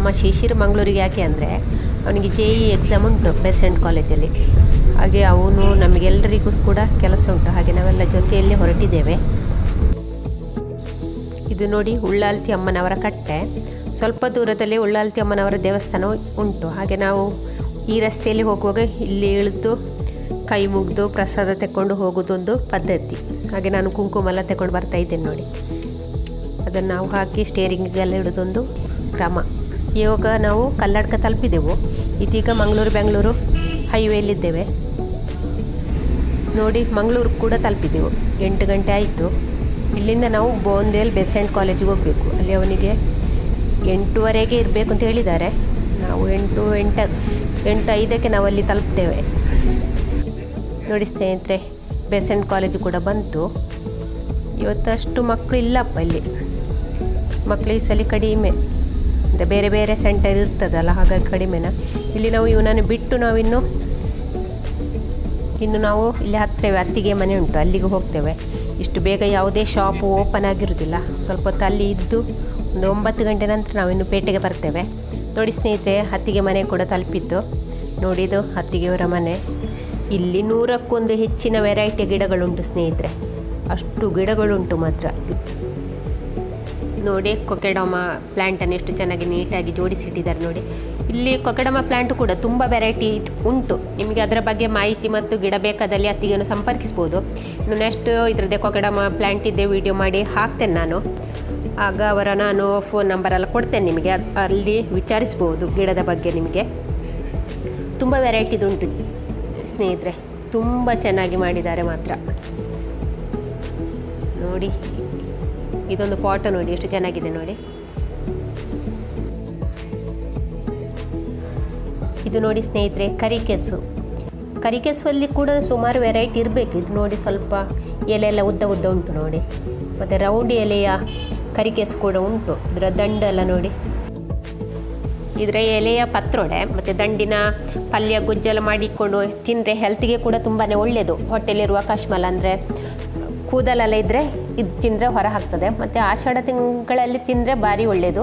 ನಮ್ಮ ಶಿಶಿರ್ ಮಂಗಳೂರಿಗೆ ಯಾಕೆ ಅಂದರೆ ಅವನಿಗೆ JEE ಎಕ್ಸಾಮ್ ಉಂಟು ಬೆಸೆಂಟ್ ಕಾಲೇಜಲ್ಲಿ. ಹಾಗೆ ಅವನು ನಮಗೆಲ್ಲರಿಗೂ ಕೂಡ ಕೆಲಸ ಉಂಟು, ಹಾಗೆ ನಾವೆಲ್ಲ ಜೊತೆಯಲ್ಲಿ ಹೊರಟಿದ್ದೇವೆ. ಇದು ನೋಡಿ ಉಳ್ಳಾಲ್ತಿ ಅಮ್ಮನವರ ಕಟ್ಟೆ. ಸ್ವಲ್ಪ ದೂರದಲ್ಲಿ ಉಳ್ಳಾಲ್ತಿ ಅಮ್ಮನವರ ದೇವಸ್ಥಾನ ಉಂಟು. ಹಾಗೆ ನಾವು ಈ ರಸ್ತೆಯಲ್ಲಿ ಹೋಗುವಾಗ ಇಲ್ಲಿ ಇಳಿದು ಕೈ ಮುಗಿದು ಪ್ರಸಾದ ತಗೊಂಡು ಹೋಗೋದೊಂದು ಪದ್ಧತಿ. ಹಾಗೆ ನಾನು ಕುಂಕುಮ ಎಲ್ಲ ತಗೊಂಡು ಬರ್ತಾ ಇದ್ದೇನೆ ನೋಡಿ. ಅದನ್ನು ನಾವು ಹಾಕಿ ಸ್ಟೇರಿಂಗಿಗೆಲ್ಲ ಇಡೋದೊಂದು ಕ್ರಮ. ಇವಾಗ ನಾವು ಕಲ್ಲಡ್ಕ ತಲುಪಿದೆವು. ಇದೀಗ ಮಂಗಳೂರು ಬೆಂಗಳೂರು ಹೈವೇಲಿದ್ದೇವೆ ನೋಡಿ. ಮಂಗಳೂರು ಕೂಡ ತಲುಪಿದೆವು. 8 ಗಂಟೆ ಆಯಿತು. ಇಲ್ಲಿಂದ ನಾವು ಬೋಂದೇಲ್ ಬೆಸೆಂಟ್ ಕಾಲೇಜಿಗೆ ಹೋಗಬೇಕು. ಅಲ್ಲಿ ಅವನಿಗೆ 8:15ಗೆ ಇರಬೇಕು ಅಂತ ಹೇಳಿದ್ದಾರೆ. ನಾವು 8:05ಕ್ಕೆ ನಾವು ಅಲ್ಲಿ ತಲುಪ್ತೇವೆ ನೋಡಿ ಸ್ನೇಹಿತರೆ. ಬೆಸೆಂಟ್ ಕಾಲೇಜು ಕೂಡ ಬಂತು. ಇವತ್ತಷ್ಟು ಮಕ್ಕಳು ಇಲ್ಲಪ್ಪ ಇಲ್ಲಿ. ಮಕ್ಕಳು ಈ ಸಲ ಕಡಿಮೆ, ಅಂದರೆ ಬೇರೆ ಬೇರೆ ಸೆಂಟರ್ ಇರ್ತದಲ್ಲ, ಹಾಗಾಗಿ ಕಡಿಮೆನ. ಇಲ್ಲಿ ನಾವು ಇವನನ್ನು ಬಿಟ್ಟು ನಾವಿನ್ನು ನಾವು ಇಲ್ಲಿ ಹತ್ತಿರವೇ ಅತ್ತಿಗೆ ಮನೆ ಉಂಟು, ಅಲ್ಲಿಗೆ ಹೋಗ್ತೇವೆ. ಇಷ್ಟು ಬೇಗ ಯಾವುದೇ ಶಾಪು ಓಪನ್ ಆಗಿರೋದಿಲ್ಲ. ಸ್ವಲ್ಪ ಹೊತ್ತು ಅಲ್ಲಿ ಇದ್ದು ಒಂದು 9 ಗಂಟೆ ನಂತರ ನಾವಿನ್ನು ಪೇಟೆಗೆ ಬರ್ತೇವೆ ನೋಡಿ ಸ್ನೇಹಿತರೆ. ಅತ್ತಿಗೆ ಮನೆ ಕೂಡ ತಲುಪಿದ್ದು ನೋಡಿದ್ದು ಅತ್ತಿಗೆಯವರ ಮನೆ. ಇಲ್ಲಿ 100ಕ್ಕೂ ಹೆಚ್ಚಿನ ವೆರೈಟಿ ಗಿಡಗಳುಂಟು ಸ್ನೇಹಿತರೆ. ಅಷ್ಟು ಗಿಡಗಳುಂಟು ಮಾತ್ರ ನೋಡಿ. ಕೊಕೆಡಮ ಪ್ಲ್ಯಾಂಟನ್ನು ಎಷ್ಟು ಚೆನ್ನಾಗಿ ನೀಟಾಗಿ ಜೋಡಿಸಿಟ್ಟಿದ್ದಾರೆ ನೋಡಿ. ಇಲ್ಲಿ ಕೊಕೆಡಮ ಪ್ಲ್ಯಾಂಟು ಕೂಡ ತುಂಬ ವೆರೈಟಿ ಉಂಟು. ನಿಮಗೆ ಅದರ ಬಗ್ಗೆ ಮಾಹಿತಿ ಮತ್ತು ಗಿಡ ಬೇಕಾದಲ್ಲಿ ಅತ್ತಿಗೆಯನ್ನು ಸಂಪರ್ಕಿಸ್ಬೋದು. ಇನ್ನು ನೆಕ್ಸ್ಟ್ ಇದರದ್ದೇ ಕೊಕೆಡಮ ಪ್ಲ್ಯಾಂಟಿದ್ದೇ ವಿಡಿಯೋ ಮಾಡಿ ಹಾಕ್ತೇನೆ ನಾನು. ಆಗ ನಾನು ಫೋನ್ ನಂಬರೆಲ್ಲ ಕೊಡ್ತೇನೆ ನಿಮಗೆ, ಅಲ್ಲಿ ವಿಚಾರಿಸ್ಬೋದು ಗಿಡದ ಬಗ್ಗೆ. ನಿಮಗೆ ತುಂಬ ವೆರೈಟಿದುಂಟು ಸ್ನೇಹಿತರೆ, ತುಂಬ ಚೆನ್ನಾಗಿ ಮಾಡಿದ್ದಾರೆ ಮಾತ್ರ ನೋಡಿ. ಇದೊಂದು ಪಾಟ್ ನೋಡಿ ಎಷ್ಟು ಚೆನ್ನಾಗಿದೆ ನೋಡಿ. ಇದು ನೋಡಿ ಸ್ನೇಹಿತರೆ ಕರಿಕೆಸುವಲ್ಲಿ ಕೂಡ ಸುಮಾರು ವೆರೈಟಿ ಇರಬೇಕು. ಇದು ನೋಡಿ ಸ್ವಲ್ಪ ಎಲೆ ಎಲ್ಲ ಉದ್ದ ಉದ್ದ ಉಂಟು ನೋಡಿ. ಮತ್ತು ರೌಂಡ್ ಎಲೆಯ ಕರಿಕೆಸು ಕೂಡ ಉಂಟು. ಇದರ ದಂಡೆಲ್ಲ ನೋಡಿ. ಇದರ ಎಲೆಯ ಪತ್ರೊಡೆ ಮತ್ತು ದಂಡಿನ ಪಲ್ಯ ಗೊಜ್ಜೆಲ್ಲ ಮಾಡಿಕೊಂಡು ತಿಂದರೆ ಹೆಲ್ತಿಗೆ ಕೂಡ ತುಂಬಾ ಒಳ್ಳೆಯದು. ಹೊಟ್ಟೆಲಿರುವ ಕಶ್ಮಲ ಅಂದರೆ ಕೂದಲೆಲ್ಲ ಇದ್ದರೆ ಇದು ತಿಂದರೆ ಹೊರ ಹಾಕ್ತದೆ. ಮತ್ತು ಆಷಾಢ ತಿಂಗಳಲ್ಲಿ ತಿಂದರೆ ಭಾರಿ ಒಳ್ಳೆಯದು.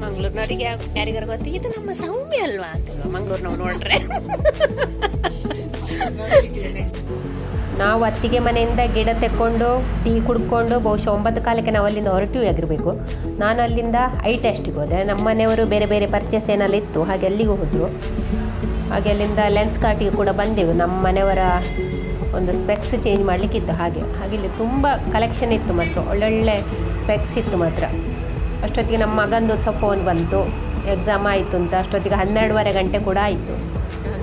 ಮಂಗಳೂರಿನವರಿಗೆ ಯಾರಿಗಾರು ಗೊತ್ತಿ ಇದು ನಮ್ಮ ಸೌಮ್ಯ ಅಲ್ವಾ ಅಂತ ಮಂಗಳೂರಿನವ್ರು ನೋಡ್ರೆ. ನಾವು ಅತ್ತಿಗೆ ಮನೆಯಿಂದ ಗಿಡ ತೆಕ್ಕೊಂಡು ಟೀ ಕುಡ್ಕೊಂಡು ಬಹುಶಃ 9 ಕಾಲಕ್ಕೆ ನಾವು ಅಲ್ಲಿಂದ ಹೊರಟಿವಿ ಆಗಿರಬೇಕು. ನಾನು ಅಲ್ಲಿಂದ ಐ ಟೆಸ್ಟಿಗೆ ಹೋದೆ. ನಮ್ಮ ಮನೆಯವರು ಬೇರೆ ಬೇರೆ ಪರ್ಚೇಸ್ ಏನೆಲ್ಲ ಇತ್ತು, ಹಾಗೆ ಅಲ್ಲಿಗೆ ಹೋದರು. ಹಾಗೆ ಅಲ್ಲಿಂದ ಲೆನ್ಸ್ ಕಾರ್ಟಿಗೆ ಕೂಡ ಬಂದೆವು. ನಮ್ಮ ಮನೆಯವರ ಒಂದು ಸ್ಪೆಕ್ಸ್ ಚೇಂಜ್ ಮಾಡಲಿಕ್ಕಿತ್ತು. ಹಾಗೆ ಇಲ್ಲಿ ತುಂಬ ಕಲೆಕ್ಷನ್ ಇತ್ತು ಮಾತ್ರ, ಒಳ್ಳೊಳ್ಳೆ ಸ್ಪೆಕ್ಸ್ ಇತ್ತು ಮಾತ್ರ. ಅಷ್ಟೊತ್ತಿಗೆ ನಮ್ಮ ಮಗಂದು ಸಹ ಫೋನ್ ಬಂತು, ಎಕ್ಸಾಮ್ ಆಯಿತು ಅಂತ. ಅಷ್ಟೊತ್ತಿಗೆ 12:30 ಗಂಟೆ ಕೂಡ ಆಯಿತು.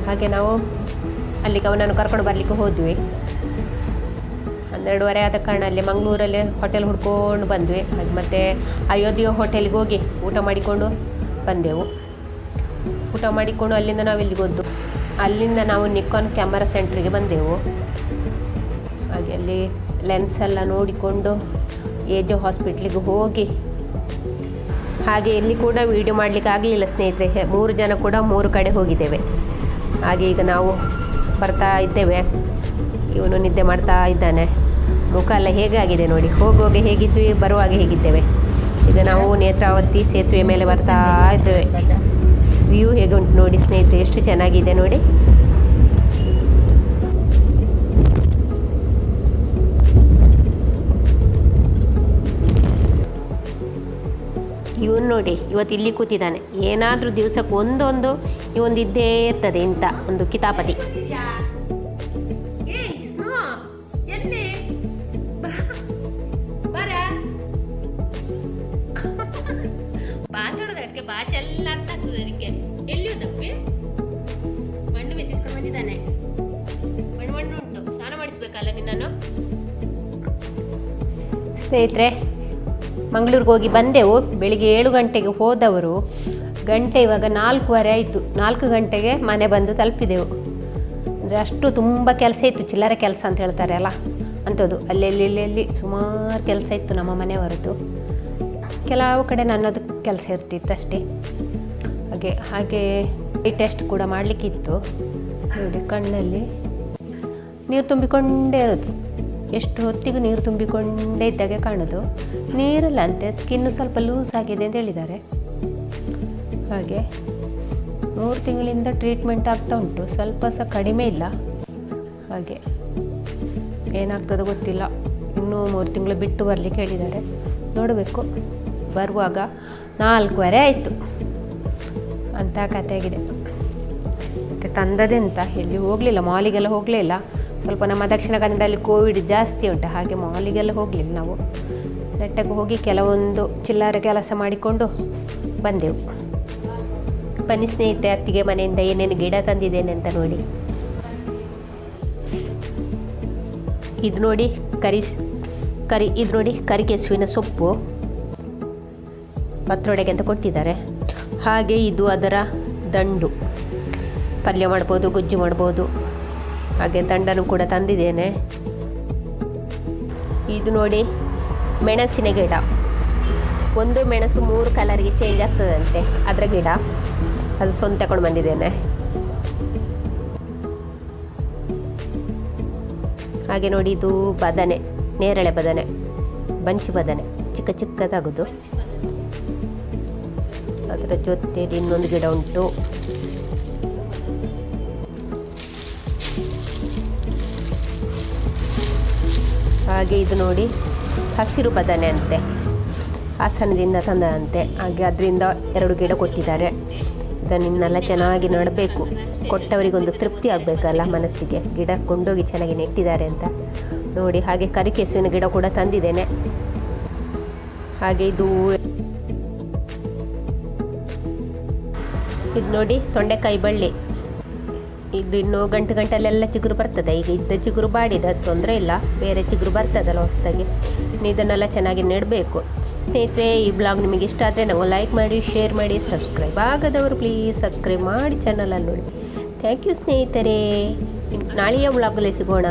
ಹಾಗೆ ನಾವು ಅಲ್ಲಿಗೆ ಅವನನ್ನು ಕರ್ಕೊಂಡು ಬರಲಿಕ್ಕೆ ಹೋದ್ವಿ. 12:30 ಆದ ಕಾರಣ ಅಲ್ಲಿ ಮಂಗಳೂರಲ್ಲಿ ಹೋಟೆಲ್ ಹುಡ್ಕೊಂಡು ಬಂದ್ವಿ. ಹಾಗೆ ಮತ್ತು ಅಯೋಧ್ಯೆ ಹೋಟೆಲ್ಗೆ ಹೋಗಿ ಊಟ ಮಾಡಿಕೊಂಡು ಬಂದೆವು. ಊಟ ಮಾಡಿಕೊಂಡು ಅಲ್ಲಿಂದ ನಾವು ಇಲ್ಲಿಗೆ ಹೋದ್ದು. ಅಲ್ಲಿಂದ ನಾವು ನಿಕಾನ್ ಕ್ಯಾಮರಾ ಸೆಂಟ್ರಿಗೆ ಬಂದೆವು. ಹಾಗೆ ಅಲ್ಲಿ ಲೆನ್ಸ್ ಎಲ್ಲ ನೋಡಿಕೊಂಡು ಏಜೋ ಹಾಸ್ಪಿಟ್ಲಿಗೆ ಹೋಗಿ, ಹಾಗೆ ಇಲ್ಲಿ ಕೂಡ ವೀಡಿಯೋ ಮಾಡಲಿಕ್ಕೆ ಆಗಲಿಲ್ಲ ಸ್ನೇಹಿತರೆ. 3 ಜನ ಕೂಡ 3 ಕಡೆ ಹೋಗಿದ್ದೇವೆ. ಹಾಗೆ ಈಗ ನಾವು ಬರ್ತಾ ಇದ್ದೇವೆ. ಇವನು ನಿದ್ದೆ ಮಾಡ್ತಾ ಇದ್ದಾನೆ. ಮುಖ ಎಲ್ಲ ಹೇಗಾಗಿದೆ ನೋಡಿ. ಹೋಗುವಾಗ ಹೇಗಿದ್ವಿ, ಬರುವಾಗ ಹೇಗಿದ್ದೇವೆ. ಈಗ ನಾವು ನೇತ್ರಾವತಿ ಸೇತುವೆ ಮೇಲೆ ಬರ್ತಾ ಇದ್ದೇವೆ. ವ್ಯೂ ಹೇಗೆ ಉಂಟು ನೋಡಿ ಸ್ನೇಹಿತರೆ, ಎಷ್ಟು ಚೆನ್ನಾಗಿದೆ ನೋಡಿ. ಇವನು ನೋಡಿ ಇವತ್ತು ಇಲ್ಲಿ ಕೂತಿದ್ದಾನೆ. ಏನಾದರೂ ದಿವಸಕ್ಕೆ ಒಂದೊಂದು ಇವೊಂದು ಇದ್ದೇ ಇರ್ತದೆ ಇಂಥ ಒಂದು ಕಿತಾಪತಿ. ಮಾತಾಡೋದಕ್ಕೆ ಭಾಷೆ ಎಲ್ಲ ಅರ್ಥ ಆಗ್ತದೆ ಅದಕ್ಕೆ. ಎಲ್ಲಿಯೂ ತಪ್ಪಿ ಮಣ್ಣು ಮೆತ್ತಿಸ್ಕೊಂಡು ಬಂದಿದ್ದಾನೆ. ಮಣ್ಣು ಉಂಟು, ಸ್ನಾನ ಮಾಡಿಸ್ಬೇಕಲ್ಲ ನಿನ್ನನ್ನು. ಸ್ನೇಹಿತರೆ, ಮಂಗಳೂರಿಗೆ ಹೋಗಿ ಬಂದೆವು. ಬೆಳಿಗ್ಗೆ 7 ಗಂಟೆಗೆ ಹೋದವರು ಗಂಟೆ ಇವಾಗ 4:15 ಆಯಿತು. 4 ಗಂಟೆಗೆ ಮನೆ ಬಂದು ತಲುಪಿದೆವು. ಅಂದರೆ ಅಷ್ಟು ತುಂಬ ಕೆಲಸ ಇತ್ತು, ಚಿಲ್ಲರೆ ಕೆಲಸ ಅಂತ ಹೇಳ್ತಾರೆ ಅಲ್ಲ ಅಂಥದ್ದು. ಅಲ್ಲಿ ಸುಮಾರು ಕೆಲಸ ಇತ್ತು ನಮ್ಮ ಮನೆಯವರದ್ದು. ಕೆಲವು ಕಡೆ ನನ್ನದು ಕೆಲಸ ಇರ್ತಿತ್ತು ಅಷ್ಟೇ. ಹಾಗೆ ಐ ಟೆಸ್ಟ್ ಕೂಡ ಮಾಡಲಿಕ್ಕಿತ್ತು ನೋಡಿ. ಕಣ್ಣಲ್ಲಿ ನೀರು ತುಂಬಿಕೊಂಡೇ ಇರೋದು, ಎಷ್ಟು ಹೊತ್ತಿಗೂ ನೀರು ತುಂಬಿಕೊಂಡೇ ಇದ್ದಾಗೆ ಕಾಣೋದು. ನೀರಲ್ಲ ಅಂತೆ, ಸ್ಕಿನ್ನು ಸ್ವಲ್ಪ ಲೂಸ್ ಆಗಿದೆ ಅಂತ ಹೇಳಿದ್ದಾರೆ. ಹಾಗೆ 3 ತಿಂಗಳಿಂದ ಟ್ರೀಟ್ಮೆಂಟ್ ಆಗ್ತಾ ಉಂಟು, ಸ್ವಲ್ಪ ಸಹ ಕಡಿಮೆ ಇಲ್ಲ. ಹಾಗೆ ಏನಾಗ್ತದೋ ಗೊತ್ತಿಲ್ಲ, ಇನ್ನೂ 3 ತಿಂಗಳು ಬಿಟ್ಟು ಬರಲಿಕ್ಕೆ ಹೇಳಿದ್ದಾರೆ. ನೋಡಬೇಕು. ಬರುವಾಗ 4:15 ಆಯಿತು ಅಂತ ಕಥೆಯಾಗಿದೆ. ಮತ್ತು ತಂದದೆಂತ ಎಲ್ಲಿ ಹೋಗಲಿಲ್ಲ, ಮಾಲಿಗೆಲ್ಲ ಹೋಗಲೇ ಇಲ್ಲ. ಸ್ವಲ್ಪ ನಮ್ಮ ದಕ್ಷಿಣ ಕನ್ನಡದಲ್ಲಿ ಕೋವಿಡ್ ಜಾಸ್ತಿ ಉಂಟು, ಹಾಗೆ ಮಾಲಿಗೆಲ್ಲ ಹೋಗಲಿಲ್ಲ. ನಾವು ನೆಟ್ಟಗೆ ಹೋಗಿ ಕೆಲವೊಂದು ಚಿಲ್ಲರೆ ಕೆಲಸ ಮಾಡಿಕೊಂಡು ಬಂದೆವು. ಬನ್ನಿ ಸ್ನೇಹಿತರೆ, ಅತ್ತಿಗೆ ಮನೆಯಿಂದ ಏನೇನು ಗಿಡ ತಂದಿದ್ದೇನೆ ಅಂತ ನೋಡಿ. ಇದು ನೋಡಿ ಇದು ನೋಡಿ ಕರಿಕೆಸುವಿನ ಸೊಪ್ಪು ಪತ್ರೊಡೆಗೆ ಅಂತ ಕೊಟ್ಟಿದ್ದಾರೆ. ಹಾಗೆ ಇದು ಅದರ ದಂಡು, ಪಲ್ಯ ಮಾಡ್ಬೋದು, ಗೊಜ್ಜು ಮಾಡ್ಬೋದು. ಹಾಗೆ ದಂಡನ್ನು ಕೂಡ ತಂದಿದ್ದೇನೆ. ಇದು ನೋಡಿ ಮೆಣಸಿನ ಗಿಡ, ಒಂದು ಮೆಣಸು 3 ಕಲರಿಗೆ ಚೇಂಜ್ ಆಗ್ತದಂತೆ, ಅದರ ಗಿಡ. ಅದು ಸ್ವಂತ ತಗೊಂಡು ಬಂದಿದ್ದೇನೆ. ಹಾಗೆ ನೋಡಿ ಇದು ಬದನೆ, ನೇರಳೆ ಬದನೆ, ಬಂಚಿ ಬದನೆ, ಚಿಕ್ಕ ಚಿಕ್ಕದಾಗೋದು. ಅದರ ಜೊತೆಯಲ್ಲಿ ಇನ್ನೊಂದು ಗಿಡ ಉಂಟು. ಹಾಗೆ ಇದು ನೋಡಿ ಹಸಿರು ಬದನೆ ಅಂತೆ, ಹಾಸನದಿಂದ ತಂದಂತೆ. ಹಾಗೆ ಅದರಿಂದ 2 ಗಿಡ ಕೊಟ್ಟಿದ್ದಾರೆ. ಇದನ್ನೆಲ್ಲ ಚೆನ್ನಾಗಿ ನೆಡಬೇಕು, ಕೊಟ್ಟವರಿಗೊಂದು ತೃಪ್ತಿ ಆಗಬೇಕಲ್ಲ ಮನಸ್ಸಿಗೆ, ಗಿಡ ಕೊಂಡೋಗಿ ಚೆನ್ನಾಗಿ ನೆಟ್ಟಿದ್ದಾರೆ ಅಂತ ನೋಡಿ. ಹಾಗೆ ಕರಿಕೆಸುವಿನ ಗಿಡ ಕೂಡ ತಂದಿದ್ದೇನೆ. ಹಾಗೆ ಇದು ನೋಡಿ ತೊಂಡೆಕಾಯಿ ಬಳ್ಳಿ. ಇದು ಇನ್ನೂ ಗಂಟೆಲ್ಲೆಲ್ಲ ಚಿಗುರು ಬರ್ತದೆ. ಈಗ ಇದ್ದ ಚಿಗುರು ಬಾಡಿದೆ, ಅದು ತೊಂದರೆ ಇಲ್ಲ, ಬೇರೆ ಚಿಗುರು ಬರ್ತದಲ್ಲ ಹೊಸದಾಗಿ. ಇದನ್ನೆಲ್ಲ ಚೆನ್ನಾಗಿ ನೆಡಬೇಕು. ಸ್ನೇಹಿತರೆ, ಈ ಬ್ಲಾಗ್ ನಿಮಗೆ ಇಷ್ಟ ಆದರೆ ನಾವು ಲೈಕ್ ಮಾಡಿ, ಶೇರ್ ಮಾಡಿ, ಸಬ್ಸ್ಕ್ರೈಬ್ ಆಗದವರು ಪ್ಲೀಸ್ ಸಬ್ಸ್ಕ್ರೈಬ್ ಮಾಡಿ ಚಾನಲಲ್ಲಿ ನೋಡಿ. ಥ್ಯಾಂಕ್ ಯು ಸ್ನೇಹಿತರೆ. ನಾಳೆಯ ಬ್ಲಾಗಲ್ಲಿ ಸಿಗೋಣ.